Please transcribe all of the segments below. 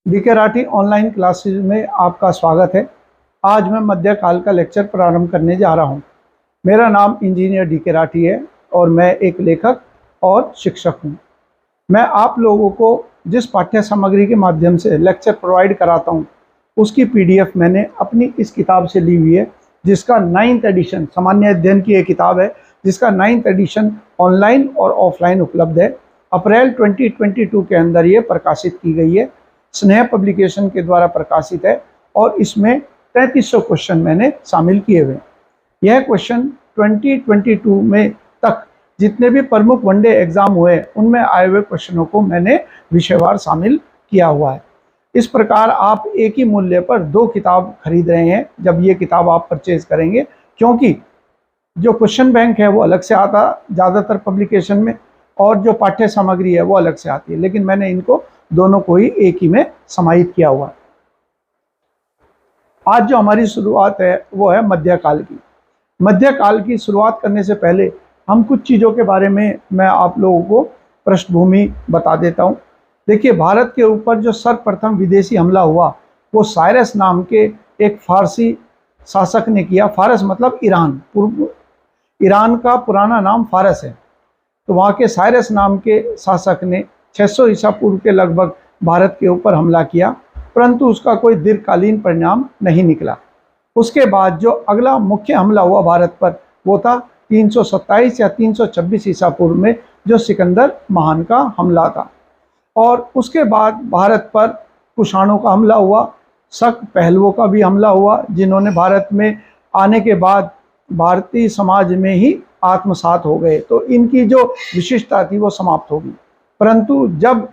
DK Rathi online classes में आपका स्वागत है। आज मैं मध्यकाल का लेक्चर प्रारंभ करने जा रहा हूं। मेरा नाम इंजीनियर डीके राठी है और मैं एक लेखक और शिक्षक हूं। मैं आप लोगों को जिस पाठ्य सामग्री के माध्यम से लेक्चर प्रोवाइड कराता हूं, उसकी पीडीएफ मैंने अपनी इस किताब से ली हुई है, जिसका 9th एडिशन, सामान्य अध्ययन की एक किताब है जिसका 9th एडिशन ऑनलाइन और ऑफलाइन उपलब्ध है। अप्रैल 2022 के अंदर ये प्रकाशित की गई है। स्नेह पब्लिकेशन के द्वारा प्रकाशित है और इसमें 3300 क्वेश्चन मैंने शामिल किए हुए हैं। यह क्वेश्चन 2022 में तक जितने भी प्रमुख वनडे एग्जाम हुए उनमें आए हुए क्वेश्चनों को मैंने विषयवार शामिल किया हुआ है। इस प्रकार आप एक ही मूल्य पर 2 किताब खरीद रहे हैं जब ये किताब आप परचेज करेंगे, क्योंकि जो क्वेश्चन बैंक है वो अलग से आता ज़्यादातर पब्लिकेशन में, और जो पाठ्य सामग्री है वो अलग से आती है, लेकिन मैंने इनको दोनों को ही एक ही में समाहित किया हुआ है। आज जो हमारी शुरुआत है वो है मध्यकाल की। मध्यकाल की शुरुआत करने से पहले हम कुछ चीज़ों के बारे में मैं आप लोगों को पृष्ठभूमि बता देता हूँ। देखिए, भारत के ऊपर जो सर्वप्रथम विदेशी हमला हुआ वो साइरस नाम के एक फारसी शासक ने किया। फारस मतलब ईरान, ईरान का पुराना नाम फारस है। तो वहाँ के साइरस नाम के शासक ने 600 ईसा पूर्व के लगभग भारत के ऊपर हमला किया, परंतु उसका कोई दीर्घकालीन परिणाम नहीं निकला। उसके बाद जो अगला मुख्य हमला हुआ भारत पर वो था 327 या 326 ईसा पूर्व में, जो सिकंदर महान का हमला था। और उसके बाद भारत पर कुषाणों का हमला हुआ, शक पहलवों का भी हमला हुआ, जिन्होंने भारत में आने के बाद भारतीय समाज में ही आत्मसात हो गए। तो इनकी जो विशिष्टता थी वो समाप्त हो गई। परंतु जब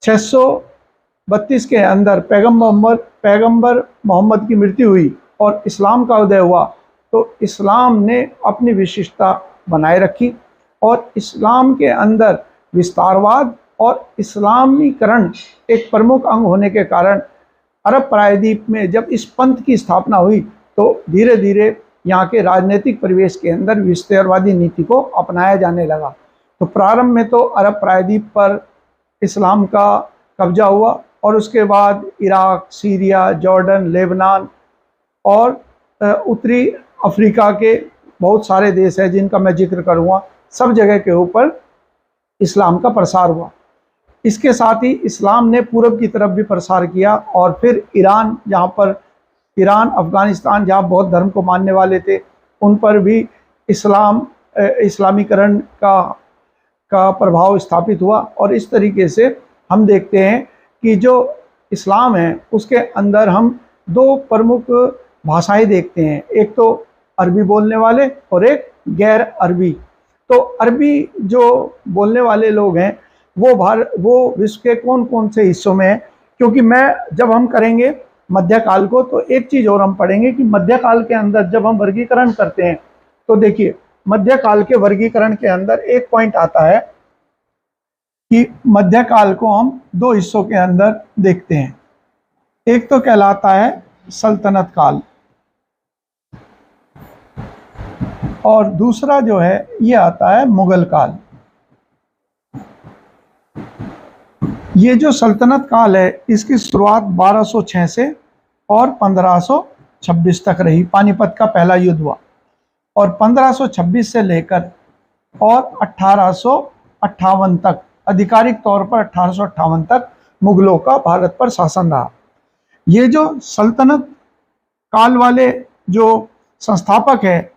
632 के अंदर पैगंबर मोहम्मद की मृत्यु हुई और इस्लाम का उदय हुआ, तो इस्लाम ने अपनी विशिष्टता बनाए रखी और इस्लाम के अंदर विस्तारवाद और इस्लामीकरण एक प्रमुख अंग होने के कारण अरब प्रायद्वीप में जब इस पंथ की स्थापना हुई तो धीरे धीरे यहाँ के राजनीतिक परिवेश के अंदर विस्तारवादी नीति को अपनाया जाने लगा। तो प्रारंभ में तो अरब प्रायद्वीप पर इस्लाम का कब्जा हुआ और उसके बाद इराक, सीरिया, जॉर्डन, लेबनान और उत्तरी अफ्रीका के बहुत सारे देश हैं जिनका मैं जिक्र करूँगा, सब जगह के ऊपर इस्लाम का प्रसार हुआ। इसके साथ ही इस्लाम ने पूरब की तरफ भी प्रसार किया और फिर ईरान, अफ़गानिस्तान जहाँ बौद्ध धर्म को मानने वाले थे, उन पर भी इस्लामीकरण का प्रभाव स्थापित हुआ। और इस तरीके से हम देखते हैं कि जो इस्लाम है उसके अंदर हम 2 प्रमुख भाषाएं देखते हैं, एक तो अरबी बोलने वाले और एक गैर अरबी। तो अरबी जो बोलने वाले लोग हैं वो विश्व के कौन कौन से हिस्सों में है, क्योंकि जब हम करेंगे मध्यकाल को तो एक चीज़ और हम पढ़ेंगे कि मध्यकाल के अंदर जब हम वर्गीकरण करते हैं तो देखिए, मध्यकाल के वर्गीकरण के अंदर एक पॉइंट आता है कि मध्यकाल को हम 2 हिस्सों के अंदर देखते हैं। एक तो कहलाता है सल्तनत काल और दूसरा जो है ये आता है मुगल काल। ये जो सल्तनत काल है इसकी शुरुआत 1206 से और 1526 तक रही। पानीपत का पहला युद्ध हुआ और 1526 से लेकर और 1858 तक, आधिकारिक तौर पर 1858 तक मुगलों का भारत पर शासन रहा। ये जो सल्तनत काल वाले जो संस्थापक है,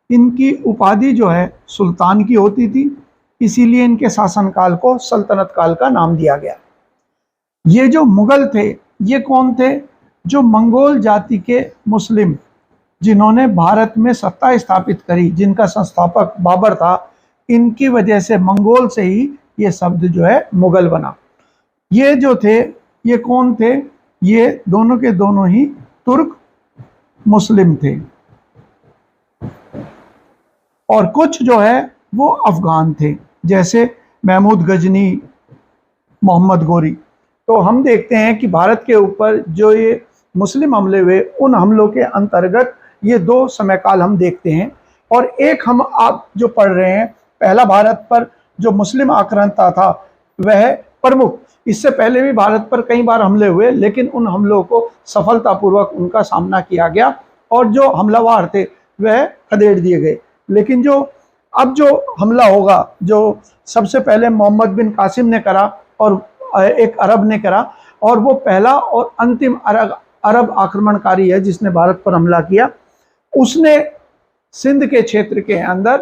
इनकी उपाधि जो है सुल्तान की होती थी, इसीलिए इनके शासनकाल को सल्तनत काल का नाम दिया गया। ये जो मुगल थे ये कौन थे? जो मंगोल जाति के मुस्लिम जिन्होंने भारत में सत्ता स्थापित करी, जिनका संस्थापक बाबर था, इनकी वजह से मंगोल से ही ये शब्द जो है मुगल बना। ये जो थे ये कौन थे? ये दोनों के दोनों ही तुर्क मुस्लिम थे और कुछ जो है वो अफगान थे, जैसे महमूद गजनी, मोहम्मद गोरी। तो हम देखते हैं कि भारत के ऊपर जो ये मुस्लिम हमले हुए, उन हमलों के अंतर्गत ये 2 समयकाल हम देखते हैं। और एक हम आप जो पढ़ रहे हैं, पहला भारत पर जो मुस्लिम आक्रांता था वह प्रमुख इससे पहले भी भारत पर कई बार हमले हुए, लेकिन उन हमलों को सफलतापूर्वक उनका सामना किया गया और जो हमलावर थे वह खदेड़ दिए गए। लेकिन अब जो हमला होगा, जो सबसे पहले मोहम्मद बिन कासिम ने करा और एक अरब ने करा, और वो पहला और अंतिम अरब आक्रमणकारी है जिसने भारत पर हमला किया। उसने सिंध के क्षेत्र के अंदर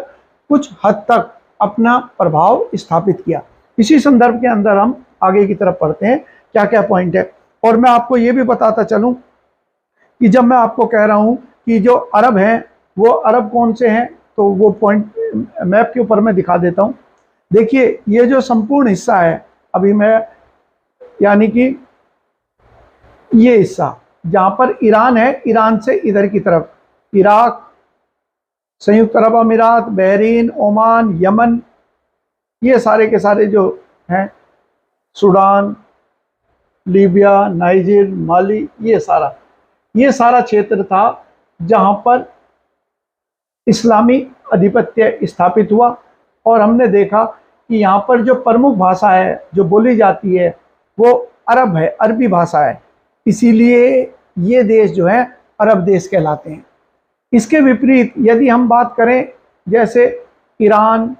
कुछ हद तक अपना प्रभाव स्थापित किया। इसी संदर्भ के अंदर हम आगे की तरफ पढ़ते हैं क्या क्या पॉइंट है। और मैं आपको ये भी बताता चलूं कि जब मैं आपको कह रहा हूं कि जो अरब हैं वो अरब कौन से हैं, तो वो पॉइंट मैप के ऊपर मैं दिखा देता हूं। देखिए ये जो संपूर्ण हिस्सा है अभी मैं, यानी कि ये हिस्सा जहां पर ईरान है, ईरान से इधर की तरफ इराक, संयुक्त अरब अमीरात, बहरीन, ओमान, यमन, ये सारे के सारे जो हैं, सूडान, लीबिया, नाइजर, माली, ये सारा क्षेत्र था जहां पर इस्लामी आधिपत्य स्थापित हुआ। और हमने देखा कि यहाँ पर जो प्रमुख भाषा है जो बोली जाती है वो अरब है, अरबी भाषा है, इसीलिए ये देश जो है अरब देश कहलाते हैं। इसके विपरीत यदि हम बात करें जैसे ईरान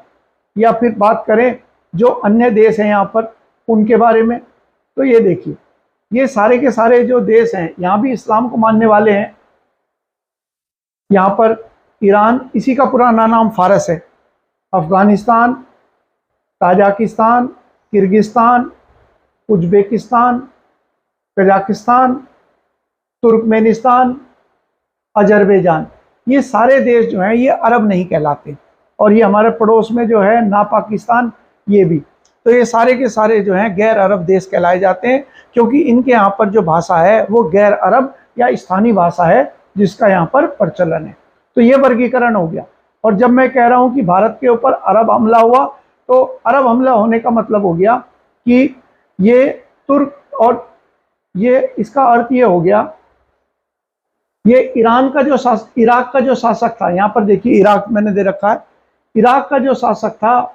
या फिर बात करें जो अन्य देश हैं यहाँ पर उनके बारे में, तो ये देखिए ये सारे के सारे जो देश हैं यहाँ भी इस्लाम को मानने वाले हैं। यहाँ पर ईरान, इसी का पुराना नाम फारस है, Afghanistan, Tajikistan, Kyrgyzstan, Uzbekistan, Kazakhstan, Turkmenistan, Azerbaijan, ये सारे देश जो हैं ये अरब नहीं कहलाते। और ये हमारे पड़ोस में जो है ना पाकिस्तान, ये भी, तो ये सारे के सारे जो हैं गैर अरब देश कहलाए जाते हैं, क्योंकि इनके यहाँ पर जो भाषा है वो गैर अरब या स्थानीय भाषा है जिसका यहाँ पर प्रचलन है। तो ये वर्गीकरण हो गया। और जब मैं कह रहा हूँ कि भारत के ऊपर अरब हमला हुआ, तो अरब हमला होने का मतलब हो गया कि ये तुर्क, और ये इसका अर्थ ये हो गया, ये इराक का जो शासक था, यहाँ पर देखिए इराक मैंने दे रखा है, इराक का जो शासक था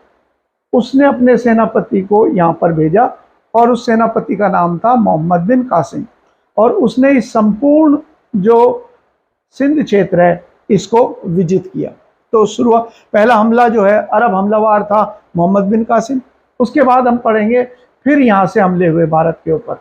उसने अपने सेनापति को यहाँ पर भेजा और उस सेनापति का नाम था मोहम्मद बिन कासिम, और उसने इस संपूर्ण जो सिंध क्षेत्र है इसको विजित किया। तो पहला हमला जो है अरब हमलावर था मोहम्मद बिन कासिम। उसके बाद हम पढ़ेंगे फिर यहाँ से हमले हुए भारत के ऊपर,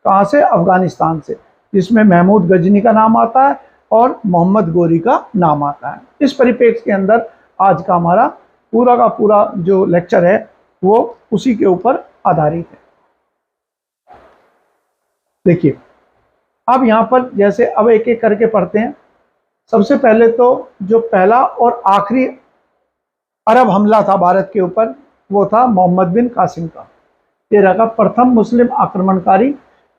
कहाँ से? अफगानिस्तान से, जिसमें महमूद गजनी का नाम आता है और मोहम्मद गोरी का नाम आता है। इस परिप्रेक्ष्य के अंदर आज का हमारा पूरा का पूरा जो लेक्चर है वो उसी के ऊपर आधारित है। देखिए अब यहाँ पर जैसे अब एक एक करके पढ़ते हैं। सबसे पहले तो जो पहला और आखिरी अरब हमला था भारत के ऊपर वो था मोहम्मद बिन कासिम का। ये रहा प्रथम मुस्लिम आक्रमणकारी,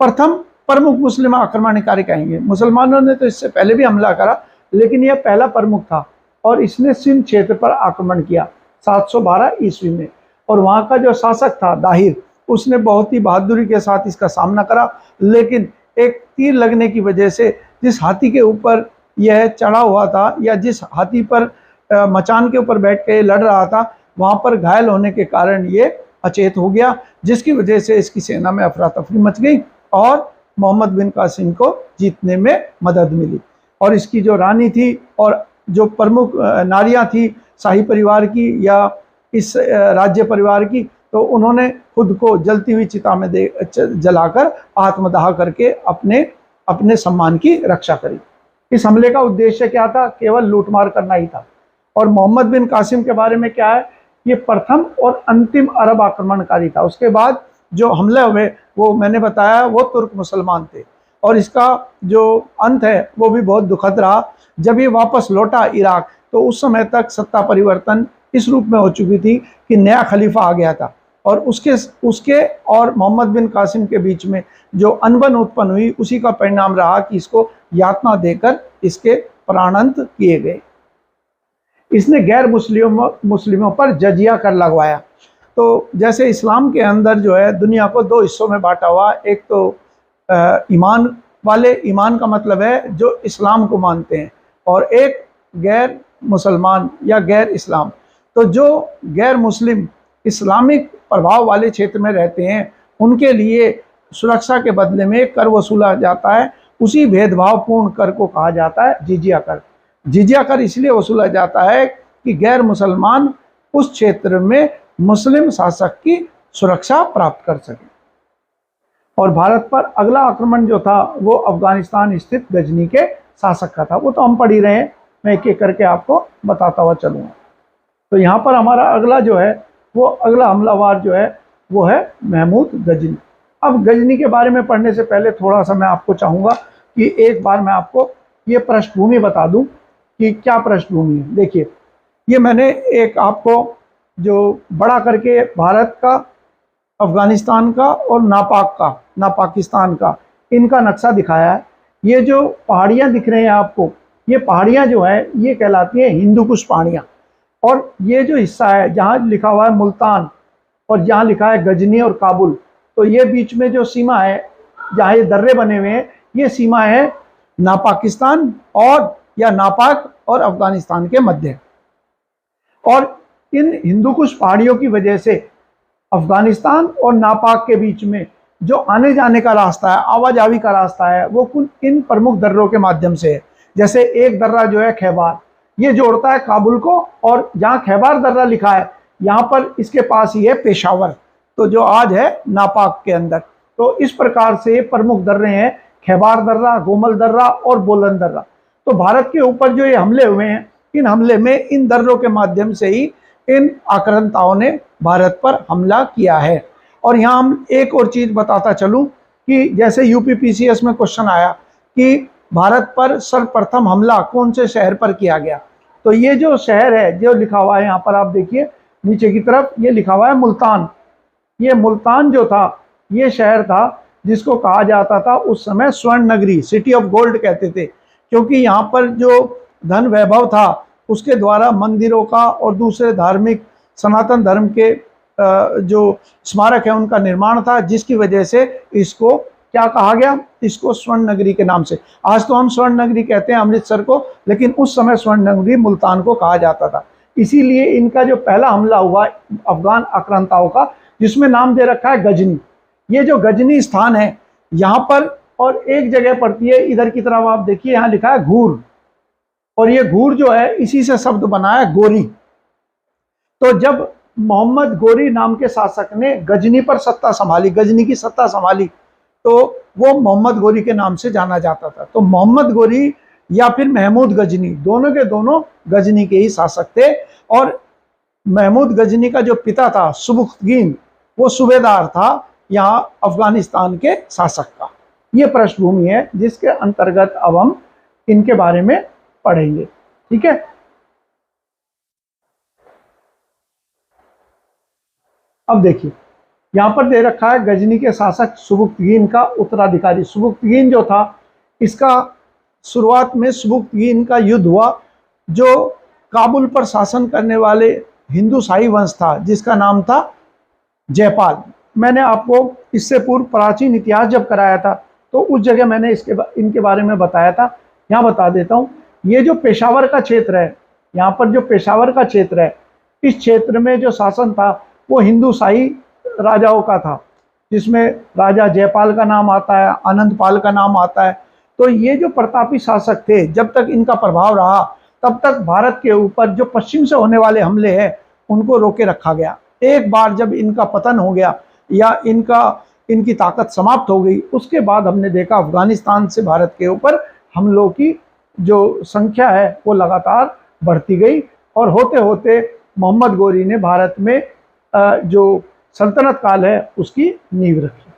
प्रथम प्रमुख मुस्लिम आक्रमणकारी कहेंगे। मुसलमानों ने तो इससे पहले भी हमला करा, लेकिन यह पहला प्रमुख था और इसने सिंध क्षेत्र पर आक्रमण किया 712 ईस्वी में। और वहाँ का जो शासक था दाहिर, उसने बहुत ही बहादुरी के साथ इसका सामना करा, लेकिन एक तीर लगने की वजह से जिस हाथी के ऊपर यह चढ़ा हुआ था या जिस हाथी पर मचान के ऊपर बैठ के लड़ रहा था, वहाँ पर घायल होने के कारण ये अचेत हो गया, जिसकी वजह से इसकी सेना में अफरा तफरी मच गई और मोहम्मद बिन कासिम को जीतने में मदद मिली। और इसकी जो रानी थी और जो प्रमुख नारियां थी शाही परिवार की या इस राज्य परिवार की, तो उन्होंने खुद को जलती हुई चिता में जलाकर आत्मदाह करके अपने सम्मान की रक्षा करी। इस हमले का उद्देश्य क्या था? केवल लूटमार करना ही था। और मोहम्मद बिन कासिम के बारे में क्या है? ये प्रथम और अंतिम अरब आक्रमणकारी था। उसके बाद जो हमले हुए वो मैंने बताया वो तुर्क मुसलमान थे, और इसका जो अंत है वो भी बहुत दुखद रहा। जब ये वापस लौटा इराक, तो उस समय तक सत्ता परिवर्तन इस रूप में हो चुकी थी कि नया खलीफा आ गया था, और उसके और मोहम्मद बिन कासिम के बीच में जो अनबन उत्पन्न हुई, उसी का परिणाम रहा कि इसको यातना देकर इसके प्राणांत किए गए। इसने गैर मुस्लिमों पर जजिया कर लगवाया। तो जैसे इस्लाम के अंदर जो है दुनिया को दो हिस्सों में बांटा हुआ, एक तो ईमान वाले, ईमान का मतलब है जो इस्लाम को मानते हैं, और एक गैर मुसलमान या गैर इस्लाम। तो जो गैर मुस्लिम इस्लामिक प्रभाव वाले क्षेत्र में रहते हैं उनके लिए सुरक्षा के बदले में कर वसूला जाता है। उसी भेदभावपूर्ण कर को कहा जाता है जिजिया कर। जिजिया कर इसलिए वसूला जाता है कि गैर मुसलमान उस क्षेत्र में मुस्लिम शासक की सुरक्षा प्राप्त कर सके। और भारत पर अगला आक्रमण जो था वो अफगानिस्तान स्थित गजनी के शासक का था। वो तो हम पढ़ ही रहे हैं, मैं एक एक करके आपको बताता हुआ चलूँगा। तो यहाँ पर हमारा अगला जो है वो अगला हमलावर जो है वो है महमूद गजनी। अब गजनी के बारे में पढ़ने से पहले थोड़ा सा मैं आपको चाहूँगा कि एक बार मैं आपको ये पृष्ठभूमि बता दूँ कि क्या पृष्ठभूमि है। देखिए, ये मैंने एक आपको जो बड़ा करके भारत का, अफगानिस्तान का और नापाक का, नापाकिस्तान का, इनका नक्शा दिखाया है। ये जो पहाड़ियाँ दिख रहे हैं आपको, ये पहाड़ियाँ जो है ये कहलाती हैं हिंदू कुश पहाड़ियाँ। और ये जो हिस्सा है जहाँ लिखा हुआ है मुल्तान और जहाँ लिखा है गजनी और काबुल, तो ये बीच में जो सीमा है जहाँ ये दर्रे बने हुए हैं, ये सीमा है नापाकिस्तान और या नापाक और अफगानिस्तान के मध्य। और इन हिंदू कुश पहाड़ियों की वजह से अफगानिस्तान और नापाक के बीच में जो आने जाने का रास्ता है, आवाजावी का रास्ता है, वो कुल इन प्रमुख दर्रों के माध्यम से है। जैसे एक दर्रा जो है खैबार, ये जोड़ता है काबुल को, और जहाँ खैबार दर्रा लिखा है यहाँ पर इसके पास ही है पेशावर, तो जो आज है नापाक के अंदर। तो इस प्रकार से प्रमुख दर्रे हैं खैबार दर्रा, गोमल दर्रा और बोलन दर्रा। तो भारत के ऊपर जो ये हमले हुए हैं, इन हमले में इन दर्रों के माध्यम से ही इन आक्रांताओं ने भारत पर हमला किया है। और यहाँ हम एक और चीज़ बताता चलूँ कि जैसे यूपीपीसीएस में क्वेश्चन आया कि भारत पर सर्वप्रथम हमला कौन से शहर पर किया गया, तो ये जो शहर है जो लिखा हुआ है यहाँ पर आप देखिए नीचे की तरफ, ये लिखा हुआ है मुल्तान। ये मुल्तान जो था ये शहर था जिसको कहा जाता था उस समय स्वर्ण नगरी, सिटी ऑफ गोल्ड कहते थे, क्योंकि यहाँ पर जो धन वैभव था उसके द्वारा मंदिरों का और दूसरे धार्मिक सनातन धर्म के जो स्मारक है उनका निर्माण था, जिसकी वजह से इसको क्या कहा गया, इसको स्वर्ण नगरी के नाम से। आज तो हम स्वर्ण नगरी कहते हैं अमृतसर को, लेकिन उस समय स्वर्ण नगरी मुल्तान को कहा जाता था। इसीलिए इनका जो पहला हमला हुआ अफगान आक्रांताओं का, जिसमें नाम दे रखा है गजनी। ये जो गजनी स्थान है यहाँ पर, और एक जगह पड़ती है इधर की तरफ आप देखिए, यहाँ लिखा है घूर, और ये घूर जो है इसी से शब्द बना है गोरी। तो जब मोहम्मद गोरी नाम के शासक ने गजनी पर सत्ता संभाली, गजनी की सत्ता संभाली, तो वो मोहम्मद गोरी के नाम से जाना जाता था। तो मोहम्मद गोरी या फिर महमूद गजनी, दोनों के दोनों गजनी के ही शासक थे। और महमूद गजनी का जो पिता था सुबुक्तगीन, वो सूबेदार था यहाँ अफगानिस्तान के शासक का। ये पृष्ठभूमि है जिसके अंतर्गत अब हम इनके बारे में पढ़ेंगे। ठीक है, अब देखिए यहाँ पर दे रखा है गजनी के शासक सुबुक्तगीन का उत्तराधिकारी। सुबुक्तगीन जो था, इसका शुरुआत में सुबुक्तगीन का युद्ध हुआ जो काबुल पर शासन करने वाले हिंदू शाही वंश था, जिसका नाम था जयपाल। मैंने आपको इससे पूर्व प्राचीन इतिहास जब कराया था तो उस जगह मैंने इनके बारे में बताया था। यहाँ बता देता हूँ, ये जो पेशावर का क्षेत्र है, यहाँ पर जो पेशावर का क्षेत्र है, इस क्षेत्र में जो शासन था वो हिंदू शाही राजाओं का था, जिसमें राजा जयपाल का नाम आता है, आनंदपाल का नाम आता है। तो ये जो प्रतापी शासक थे, जब तक इनका प्रभाव रहा तब तक भारत के ऊपर जो पश्चिम से होने वाले हमले हैं उनको रोके रखा गया। एक बार जब इनका पतन हो गया या इनकी ताकत समाप्त हो गई, उसके बाद हमने देखा अफगानिस्तान से भारत के ऊपर हमलों की जो संख्या है वो लगातार बढ़ती गई, और होते होते मोहम्मद गोरी ने भारत में जो सल्तनत काल है उसकी नींव रखी।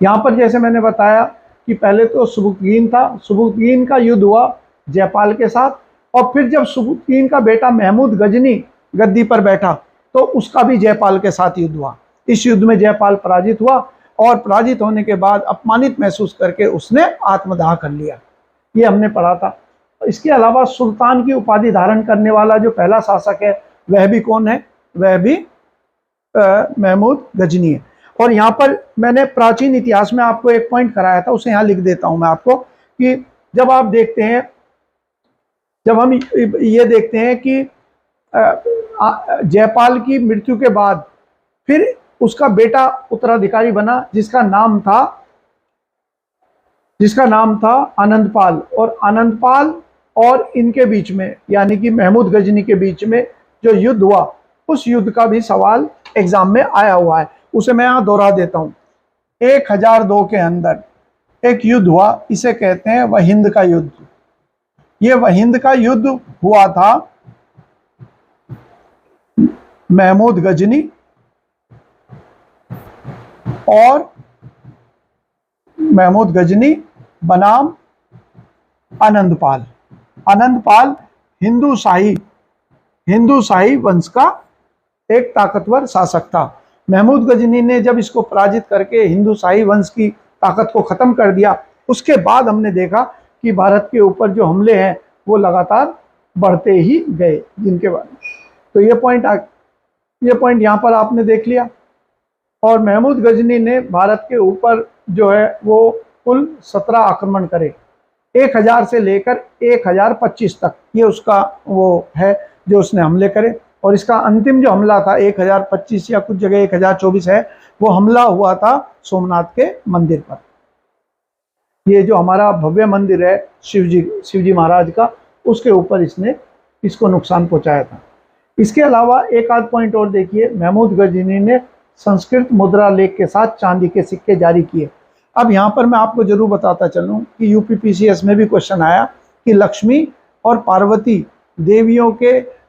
यहाँ पर जैसे मैंने बताया कि पहले तो सुबुक्तगीन था, सुबुक्तगीन का युद्ध हुआ जयपाल के साथ, और फिर जब सुबुक्तगीन का बेटा महमूद गजनी गद्दी पर बैठा तो उसका भी जयपाल के साथ युद्ध हुआ। इस युद्ध में जयपाल पराजित हुआ, और पराजित होने के बाद अपमानित महसूस करके उसने आत्मदाह कर लिया। ये हमने पढ़ा था। इसके अलावा सुल्तान की उपाधि धारण करने वाला जो पहला शासक है वह भी कौन है, वह भी महमूद गजनी है। और यहाँ पर मैंने प्राचीन इतिहास में आपको एक पॉइंट कराया था, उसे यहाँ लिख देता हूँ मैं आपको, कि जब आप देखते हैं, जब हम ये देखते हैं कि जयपाल की मृत्यु के बाद फिर उसका बेटा उत्तराधिकारी बना, जिसका नाम था आनंदपाल। और आनंदपाल और इनके बीच में, यानी कि महमूद गजनी के बीच में जो युद्ध हुआ, उस युद्ध का भी सवाल एग्जाम में आया हुआ है। उसे मैं यहाँ दोहरा देता हूँ। 1002 के अंदर एक युद्ध हुआ, इसे कहते हैं वहिंद का युद्ध। ये वहिंद का युद्ध हुआ था महमूद गजनी बनाम आनंदपाल। आनंदपाल हिंदू शाही वंश का एक ताकतवर शासक था। महमूद गजनी ने जब इसको पराजित करके हिंदू शाही वंश की ताकत को खत्म कर दिया, उसके बाद हमने देखा कि भारत के ऊपर जो हमले हैं वो लगातार बढ़ते ही गए, जिनके बारे में तो ये पॉइंट यहाँ पर आपने देख लिया। और महमूद गजनी ने भारत के ऊपर जो है वो कुल 17 आक्रमण करे, 1000 से लेकर 1025 तक, ये उसका वो है जो उसने हमले करे। और इसका अंतिम जो हमला था 1025 या कुछ जगह 1024 है, वो हमला हुआ था सोमनाथ के मंदिर पर। ये जो हमारा भव्य मंदिर है शिवजी महाराज का, उसके ऊपर इसको नुकसान पहुंचाया था। इसके अलावा एक आध पॉइंट और देखिए, महमूद गजनी ने संस्कृत मुद्रा लेख के साथ चांदी के सिक्के जारी किए। अब यहाँ पर मैं आपको जरूर बताता चलूँ कि यूपीपीसीएस में भी क्वेश्चन आया कि लक्ष्मी और पार्वती देवियों के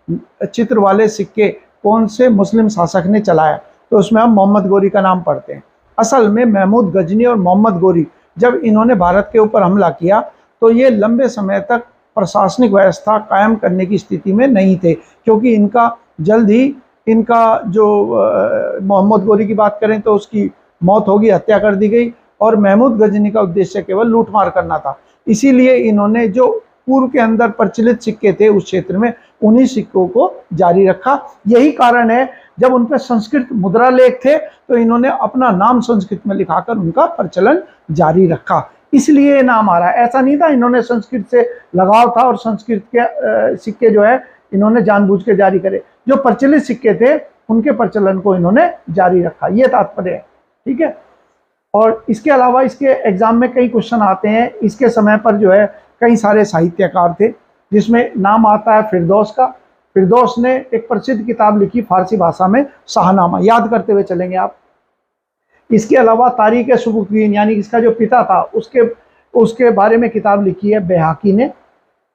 चित्र वाले सिक्के कौन से मुस्लिम शासक ने चलाया, तो उसमें हम मोहम्मद गोरी का नाम पढ़ते हैं। असल में महमूद गजनी और मोहम्मद गोरी जब इन्होंने भारत के ऊपर हमला किया तो ये लंबे समय तक प्रशासनिक व्यवस्था कायम करने की स्थिति में नहीं थे, क्योंकि जल्द ही इनका जो मोहम्मद गोरी की बात करें तो उसकी मौत होगी, हत्या कर दी गई। और महमूद गजनी का उद्देश्य केवल लूटमार करना था, इसीलिए इन्होंने जो पूर्व के अंदर प्रचलित सिक्के थे उस क्षेत्र में, उन्हीं सिक्कों को जारी रखा। यही कारण है जब उन पर संस्कृत मुद्रा लेख थे तो इन्होंने अपना नाम संस्कृत में लिखाकर उनका प्रचलन जारी रखा, इसलिए ये नाम आ रहा है। ऐसा नहीं था इन्होंने संस्कृत से लगाव था और संस्कृत के सिक्के जो है इन्होंने जानबूझ के जारी करे। जो प्रचलित सिक्के थे उनके प्रचलन को इन्होंने जारी रखा, ये तात्पर्य है। ठीक है। और इसके अलावा इसके एग्जाम में कई क्वेश्चन आते हैं। इसके समय पर जो है कई सारे साहित्यकार थे, जिसमें नाम आता है फिरदौस का। फिरदौस ने एक प्रसिद्ध किताब लिखी फारसी भाषा में, शाहनामा, याद करते हुए चलेंगे आप। इसके अलावा तारीख सुबुकीन, यानी इसका जो पिता था उसके बारे में किताब लिखी है बैहाकी ने।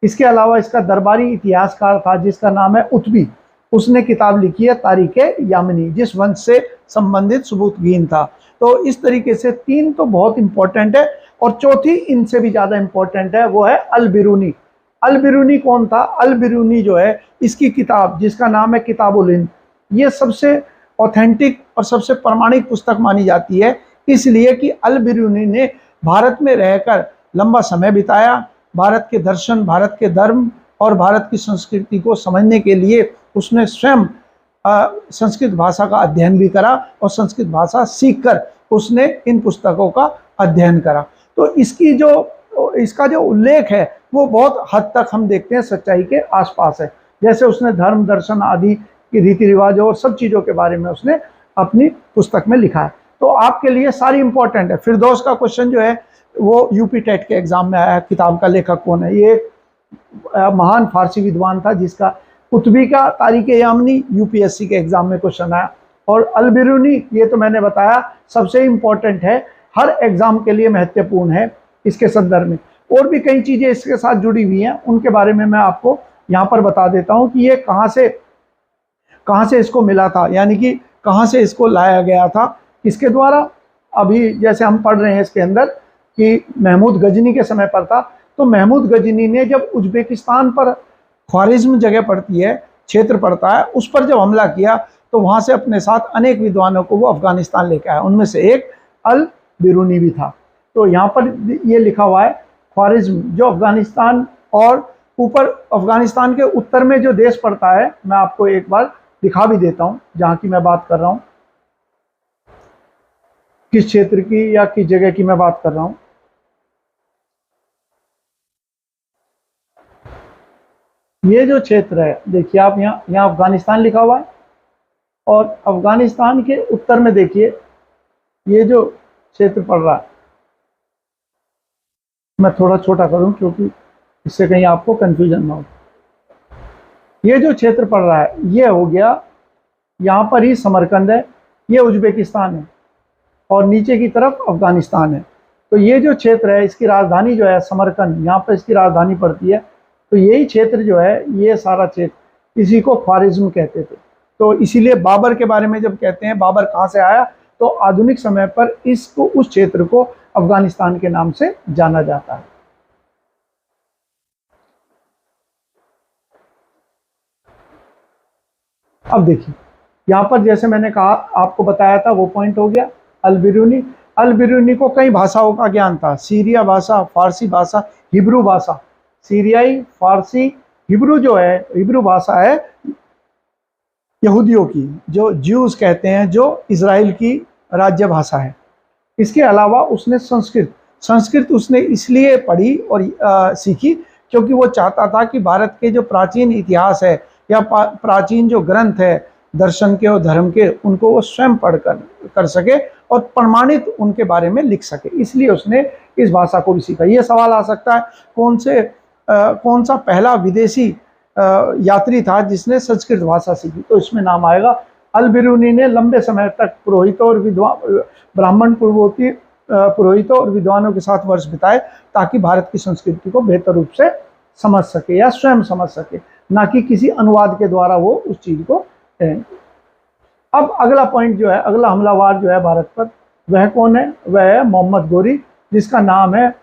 इसके अलावा इसका दरबारी इतिहासकार था जिसका नाम है उत्बी, उसने किताब लिखी है तारीख यामिनी, जिस वंश से संबंधित सुबुकीन था। तो इस तरीके से 3 तो बहुत इंपॉर्टेंट है, और चौथी इनसे भी ज्यादा इंपॉर्टेंट है, वो है अल बिरूनी। अल बिरूनी कौन था? अल बिरूनी जो है, इसकी किताब जिसका नाम है किताबुल हिंद, ये सबसे ऑथेंटिक और सबसे प्रमाणिक पुस्तक मानी जाती है, इसलिए कि अल बिरूनी ने भारत में रहकर लंबा समय बिताया। भारत के दर्शन, भारत के धर्म और भारत की संस्कृति को समझने के लिए उसने स्वयं संस्कृत भाषा का अध्ययन भी करा, और संस्कृत भाषा सीखकर उसने इन पुस्तकों का अध्ययन करा। तो इसका जो उल्लेख है वो बहुत हद तक हम देखते हैं सच्चाई के आसपास है। जैसे उसने धर्म, दर्शन आदि की रीति रिवाजों और सब चीज़ों के बारे में उसने अपनी पुस्तक में लिखा है। तो आपके लिए सारी इंपॉर्टेंट है। फिरदौस का क्वेश्चन जो है वो यूपी टेट के एग्जाम में आया, किताब का लेखक कौन है? ये महान फारसी विद्वान था जिसका कुतुबी का तारीख यामिनी यूपीएससी के एग्जाम में क्वेश्चन आया। और अल बिरूनी, ये तो मैंने बताया सबसे इंपॉर्टेंट है, हर एग्जाम के लिए महत्वपूर्ण है इसके संदर्भ में। और भी कई चीज़ें इसके साथ जुड़ी हुई हैं, उनके बारे में मैं आपको यहाँ पर बता देता हूँ कि ये कहाँ से इसको मिला था, यानी कि कहाँ से इसको लाया गया था, किसके द्वारा। अभी जैसे हम पढ़ रहे हैं इसके अंदर कि महमूद गजनी के समय पर था, तो महमूद गजनी ने जब उज्बेकिस्तान पर, ख्वारिज्म जगह पड़ती है, क्षेत्र पड़ता है, उस पर जब हमला किया तो वहाँ से अपने साथ अनेक विद्वानों को वो अफगानिस्तान लेके आया, उनमें से एक अल बिरूनी भी था। तो यहाँ पर ये लिखा हुआ है ख्वारिज्म, जो अफगानिस्तान और ऊपर अफगानिस्तान के उत्तर में जो देश पड़ता है, मैं आपको एक बार दिखा भी देता हूँ जहाँ की मैं बात कर रहा हूँ, किस क्षेत्र की या किस जगह की मैं बात कर रहा हूँ। ये जो क्षेत्र है देखिए आप, यहाँ अफगानिस्तान लिखा हुआ है, और अफगानिस्तान के उत्तर में देखिए ये जो क्षेत्र पड़ रहा है, मैं थोड़ा छोटा करूं क्योंकि इससे कहीं आपको कंफ्यूजन ना हो। ये जो क्षेत्र पड़ रहा है ये हो गया, यहाँ पर ही समरकंद है, ये उज्बेकिस्तान है और नीचे की तरफ अफगानिस्तान है। तो ये जो क्षेत्र है इसकी राजधानी जो है समरकंद, यहाँ पर इसकी राजधानी पड़ती है। तो यही क्षेत्र जो है, ये सारा क्षेत्र, इसी को ख्वारिज्म कहते थे। तो इसीलिए बाबर के बारे में जब कहते हैं बाबर कहाँ से आया, तो आधुनिक समय पर इसको, उस क्षेत्र को अफगानिस्तान के नाम से जाना जाता है। अब देखिए यहाँ पर जैसे मैंने कहा, आपको बताया था वो पॉइंट हो गया अल-बिरूनी। अल-बिरूनी को कई भाषाओं का ज्ञान था, सीरिया भाषा, फारसी भाषा, हिब्रू भाषा। सीरियाई, फारसी, हिब्रू जो है, हिब्रू भाषा है यहूदियों की, जो ज्यूज कहते हैं, जो इजराइल की राज्य भाषा है। इसके अलावा उसने संस्कृत उसने इसलिए पढ़ी और सीखी क्योंकि वो चाहता था कि भारत के जो प्राचीन इतिहास है या प्राचीन जो ग्रंथ है दर्शन के और धर्म के, उनको वो स्वयं पढ़ कर सके और प्रमाणित उनके बारे में लिख सके। इसलिए उसने इस भाषा को भी सीखा। ये सवाल आ सकता है कौन सा पहला विदेशी यात्री था जिसने संस्कृत भाषा सीखी, तो इसमें नाम आएगा अल-बिरूनी। ने लंबे समय तक पुरोहितों और ब्राह्मण पुरोहितों और विद्वानों के साथ वर्ष बिताए ताकि भारत की संस्कृति को बेहतर रूप से समझ सके या स्वयं समझ सके, ना कि किसी अनुवाद के द्वारा वो उस चीज को। अब अगला पॉइंट जो है, अगला हमलावर जो है भारत पर, वह कौन है? वह है मोहम्मद गोरी, जिसका नाम है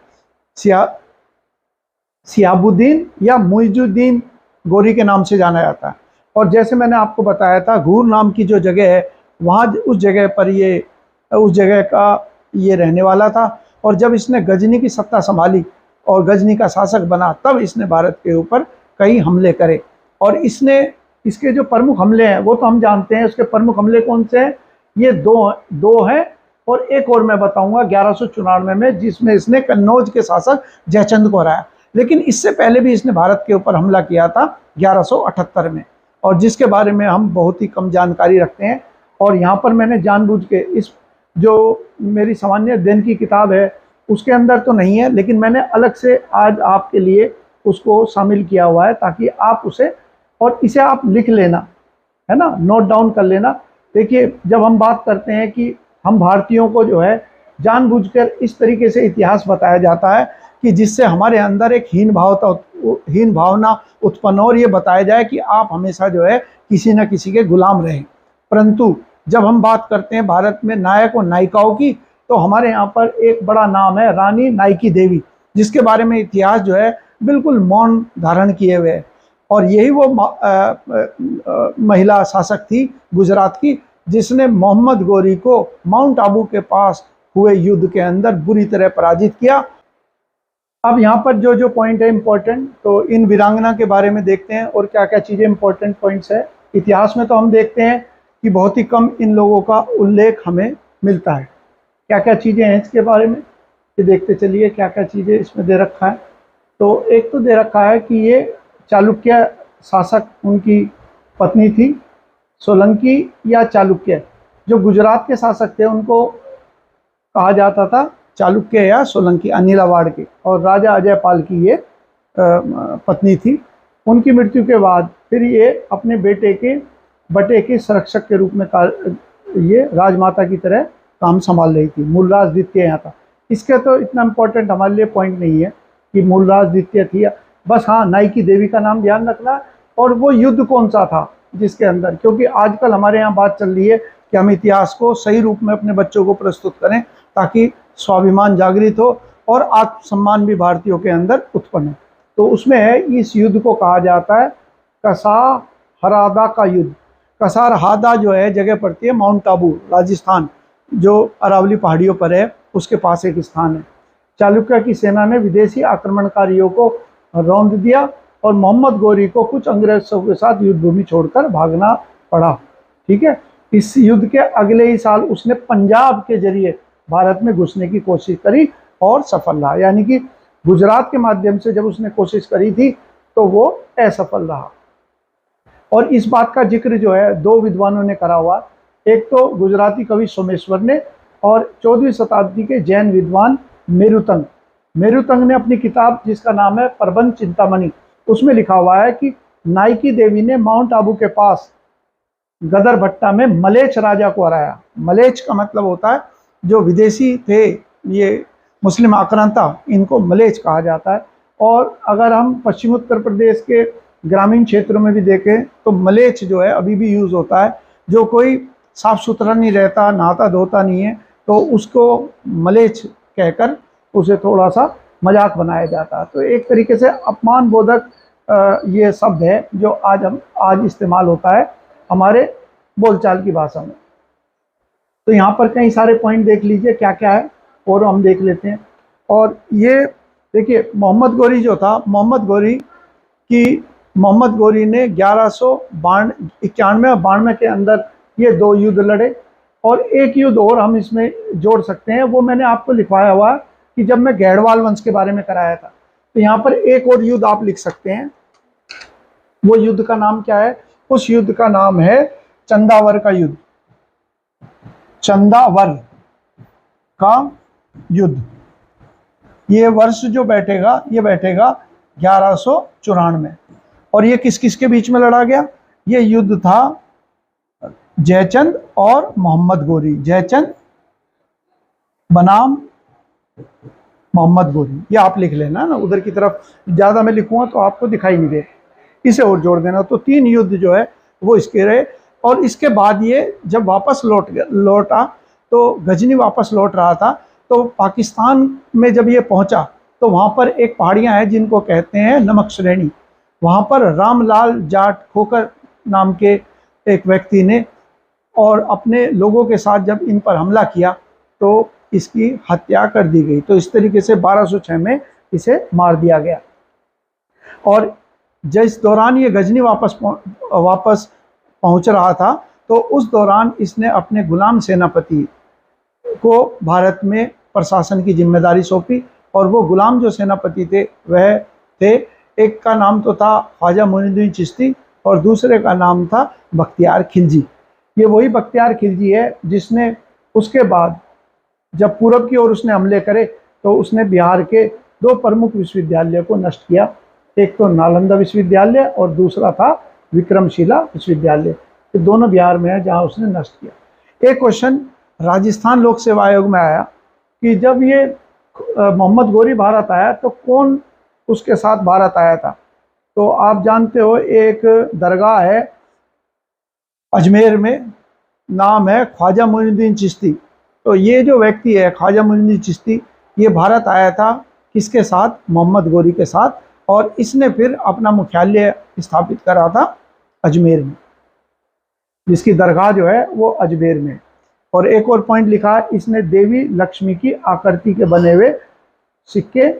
सियाबुद्दीन या मुइजुद्दीन गोरी के नाम से जाना जाता है। और जैसे मैंने आपको बताया था, घूर नाम की जो जगह है वहाँ, उस जगह पर उस जगह का ये रहने वाला था। और जब इसने गजनी की सत्ता संभाली और गजनी का शासक बना, तब इसने भारत के ऊपर कई हमले करे। और इसके जो प्रमुख हमले हैं वो तो हम जानते हैं। उसके प्रमुख हमले कौन से हैं? ये दो हैं, और एक और मैं बताऊंगा 1194 में, जिसमें इसने कन्नौज के शासक जयचंद को हराया। लेकिन इससे पहले भी इसने भारत के ऊपर हमला किया था 1178 में, और जिसके बारे में हम बहुत ही कम जानकारी रखते हैं। और यहाँ पर मैंने जानबूझ के इस जो मेरी सामान्य अध्ययन की किताब है उसके अंदर तो नहीं है, लेकिन मैंने अलग से आज आपके लिए उसको शामिल किया हुआ है ताकि आप उसे, और इसे आप लिख लेना, है ना, नोट डाउन कर लेना। देखिए, जब हम बात करते हैं कि हम भारतीयों को जो है जानबूझकर इस तरीके से इतिहास बताया जाता है कि जिससे हमारे अंदर एक हीन भावना उत्पन्न हो, और ये बताया जाए कि आप हमेशा जो है किसी न किसी के गुलाम रहें। परंतु जब हम बात करते हैं भारत में नायक और नायिकाओं की, तो हमारे यहाँ पर एक बड़ा नाम है रानी नाइकी देवी, जिसके बारे में इतिहास जो है बिल्कुल मौन धारण किए हुए है। और यही वो महिला शासक थी गुजरात की, जिसने मोहम्मद गोरी को माउंट आबू के पास हुए युद्ध के अंदर बुरी तरह पराजित किया। अब यहाँ पर जो पॉइंट है इम्पोर्टेंट, तो इन वीरांगना के बारे में देखते हैं और क्या क्या चीज़ें इम्पोर्टेंट पॉइंट्स है। इतिहास में तो हम देखते हैं कि बहुत ही कम इन लोगों का उल्लेख हमें मिलता है। क्या क्या चीज़ें हैं इसके बारे में, ये देखते चलिए क्या क्या चीज़ें इसमें दे रखा है। तो एक तो दे रखा है कि ये चालुक्य शासक, उनकी पत्नी थी सोलंकी या चालुक्य। जो गुजरात के शासक थे उनको कहा जाता था चालुक्य या सोलंकी, अनिलावाड़ के, और राजा अजयपाल की ये पत्नी थी। उनकी मृत्यु के बाद फिर ये अपने बेटे के संरक्षक के रूप में ये राजमाता की तरह काम संभाल रही थी। मूलराज द्वितीय यहाँ था। इसका तो इतना इम्पोर्टेंट हमारे लिए पॉइंट नहीं है कि मूलराज द्वितीय थी, बस हाँ नाइकी देवी का नाम ध्यान रखना, और वो युद्ध कौन सा था जिसके अंदर, क्योंकि आजकल हमारे यहाँ बात चल रही है कि हम इतिहास को सही रूप में अपने बच्चों को प्रस्तुत करें ताकि स्वाभिमान जागृत हो और आत्मसम्मान भी भारतीयों के अंदर उत्पन्न हो। तो उसमें है, इस युद्ध को कहा जाता है कसारहादा का युद्ध। कसारहादा जो है जगह पड़ती है माउंट आबू, राजस्थान, जो अरावली पहाड़ियों पर है, उसके पास एक स्थान है। चालुक्य की सेना ने विदेशी आक्रमणकारियों को रौंद दिया और मोहम्मद गोरी को कुछ अंग्रेजों के साथ युद्ध भूमि छोड़कर भागना पड़ा। ठीक है। इस युद्ध के अगले ही साल उसने पंजाब के जरिए भारत में घुसने की कोशिश करी और सफल रहा, यानी कि गुजरात के माध्यम से जब उसने कोशिश करी थी तो वो असफल रहा। और इस बात का जिक्र जो है दो विद्वानों ने करा हुआ, एक तो गुजराती कवि सोमेश्वर ने और 14वीं शताब्दी के जैन विद्वान मेरुतंग ने अपनी किताब जिसका नाम है प्रबंध चिंतामणि, उसमें लिखा हुआ है कि नाइकी देवी ने माउंट आबू के पास गदर भट्टा में मलेच राजा को हराया। मलेच का मतलब होता है जो विदेशी थे, ये मुस्लिम आक्रांता, इनको मलेच कहा जाता है। और अगर हम पश्चिम उत्तर प्रदेश के ग्रामीण क्षेत्रों में भी देखें तो मलेच जो है अभी भी यूज़ होता है। जो कोई साफ सुथरा नहीं रहता, नहाता धोता नहीं है, तो उसको मलेच कहकर उसे थोड़ा सा मजाक बनाया जाता है। तो एक तरीके से अपमान बोधक ये शब्द है जो आज इस्तेमाल होता है हमारे बोलचाल की भाषा में। तो यहाँ पर कई सारे पॉइंट देख लीजिए क्या क्या है और हम देख लेते हैं। और ये देखिए मोहम्मद गोरी जो था, मोहम्मद गोरी ने 1191 और 92 के अंदर ये दो युद्ध लड़े। और एक युद्ध और हम इसमें जोड़ सकते हैं, वो मैंने आपको लिखवाया हुआ कि जब मैं गैड़वाल वंश के बारे में कराया था। तो यहाँ पर एक और युद्ध आप लिख सकते हैं। वो युद्ध का नाम क्या है? उस युद्ध का नाम है चंदावर का युद्ध। चंदावर का युद्ध, ये वर्ष जो बैठेगा ये बैठेगा 1194। और ये किस किस के बीच में लड़ा गया? ये युद्ध था जयचंद और मोहम्मद गोरी। जयचंद बनाम मोहम्मद गोरी, ये आप लिख लेना ना, उधर की तरफ ज़्यादा मैं लिखूंगा तो आपको दिखाई नहीं दे, इसे और जोड़ देना। तो 3 युद्ध जो है वो इसके रहे। और इसके बाद ये जब वापस लौटा तो गजनी वापस लौट रहा था, तो पाकिस्तान में जब ये पहुंचा तो वहाँ पर एक पहाड़ियाँ हैं जिनको कहते हैं नमक श्रेणी। वहाँ पर रामलाल जाट खोकर नाम के एक व्यक्ति ने और अपने लोगों के साथ जब इन पर हमला किया तो इसकी हत्या कर दी गई। तो इस तरीके से 1206 में इसे मार दिया गया। और जिस दौरान ये गजनी वापस पहुंच रहा था तो उस दौरान इसने अपने गुलाम सेनापति को भारत में प्रशासन की जिम्मेदारी सौंपी। और वो गुलाम जो सेनापति थे वह थे, एक का नाम तो था ख्वाजा मोइनुद्दीन चिश्ती और दूसरे का नाम था बख्तियार खिलजी। ये वही बख्तियार खिलजी है जिसने उसके बाद जब पूरब की ओर उसने हमले करे तो उसने बिहार के 2 प्रमुख विश्वविद्यालयों को नष्ट किया। एक तो नालंदा विश्वविद्यालय और दूसरा था विक्रमशिला विश्वविद्यालय। ये दोनों बिहार में है जहाँ उसने नष्ट किया। एक क्वेश्चन राजस्थान लोक सेवा आयोग में आया कि जब ये मोहम्मद गोरी भारत आया तो कौन उसके साथ भारत आया था? तो आप जानते हो एक दरगाह है अजमेर में, नाम है ख्वाजा मोइनुद्दीन चिश्ती। तो ये जो व्यक्ति है ख्वाजा मोइनुद्दीन चिश्ती, ये भारत आया था किसके साथ? मोहम्मद गोरी के साथ। और इसने फिर अपना मुख्यालय स्थापित करा था अजमेर में, जिसकी दरगाह जो है वो अजमेर में। और एक और पॉइंट लिखा है, इसने देवी लक्ष्मी की आकृति के बने हुए सिक्के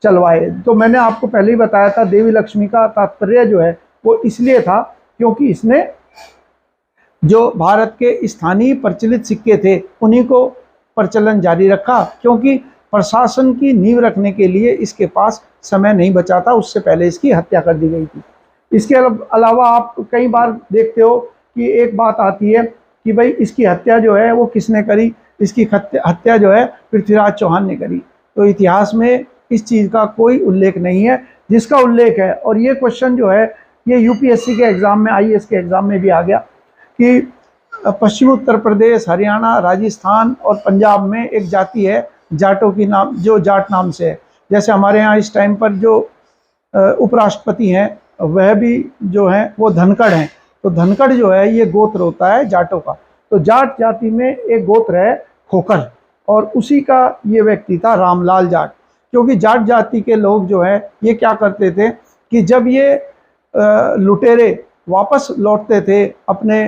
चलवाए। तो मैंने आपको पहले ही बताया था देवी लक्ष्मी का तात्पर्य जो है वो इसलिए था क्योंकि इसने जो भारत के स्थानीय प्रचलित सिक्के थे उन्हीं को प्रचलन जारी रखा, क्योंकि प्रशासन की नींव रखने के लिए इसके पास समय नहीं बचा था, उससे पहले इसकी हत्या कर दी गई थी। इसके अलावा आप कई बार देखते हो कि एक बात आती है कि भाई इसकी हत्या जो है वो किसने करी? इसकी हत्या जो है पृथ्वीराज चौहान ने करी। तो इतिहास में इस चीज़ का कोई उल्लेख नहीं है। जिसका उल्लेख है, और ये क्वेश्चन जो है ये यूपीएससी के एग्ज़ाम में, आईएएस के एग्ज़ाम में भी आ गया कि पश्चिम उत्तर प्रदेश, हरियाणा, राजस्थान और पंजाब में एक जाति है जाटों की नाम, जो जाट नाम से है। जैसे हमारे यहाँ इस टाइम पर जो उपराष्ट्रपति हैं वह भी जो हैं वो धनखड़ हैं। तो धनखड़ जो है ये गोत्र होता है जाटों का। तो जाट जाति में एक गोत्र है खोकर, और उसी का ये व्यक्ति था रामलाल जाट। क्योंकि जाट जाति के लोग जो है ये क्या करते थे कि जब ये लुटेरे वापस लौटते थे अपने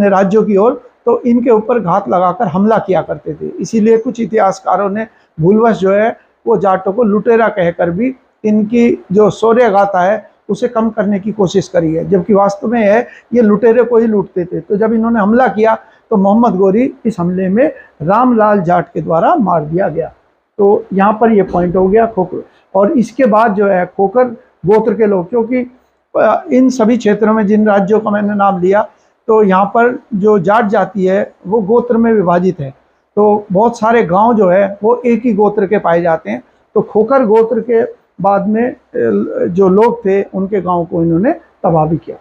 राज्यों की ओर, तो इनके ऊपर घात लगाकर हमला किया करते थे। इसीलिए कुछ इतिहासकारों ने भूलवश जो है वो जाटों को लुटेरा कहकर भी इनकी जो शौर्य गाथा है उसे कम करने की कोशिश करी है, जबकि वास्तव में है ये लुटेरे को ही लूटते थे। तो जब इन्होंने हमला किया तो मोहम्मद गोरी इस हमले में रामलाल जाट के द्वारा मार दिया गया। तो यहाँ पर ये पॉइंट हो गया खोकर। और इसके बाद जो है खोकर गोत्र के लोग, क्योंकि इन सभी क्षेत्रों में जिन राज्यों का मैंने नाम लिया, तो यहाँ पर जो जाट जाति है वो गोत्र में विभाजित है। तो बहुत सारे गांव जो है वो एक ही गोत्र के पाए जाते हैं। तो खोखर गोत्र के बाद में जो लोग थे उनके गांव को इन्होंने तबाह भी किया।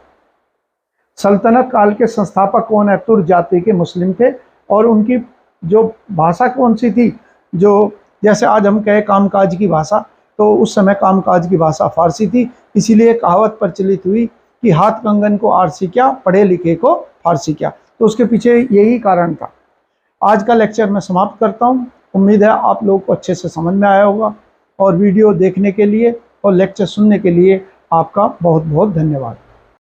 सल्तनत काल के संस्थापक कौन है? तुर्क जाति के मुस्लिम थे। और उनकी जो भाषा कौन सी थी? जो जैसे आज हम कहें कामकाज की भाषा, तो उस समय कामकाज की भाषा फारसी थी। इसीलिए कहावत प्रचलित हुई कि हाथ कंगन को आरसी क्या, पढ़े लिखे को फारसी क्या। तो उसके पीछे यही कारण था। आज का लेक्चर मैं समाप्त करता हूँ। उम्मीद है आप लोगों को अच्छे से समझ में आया होगा। और वीडियो देखने के लिए और लेक्चर सुनने के लिए आपका बहुत बहुत धन्यवाद।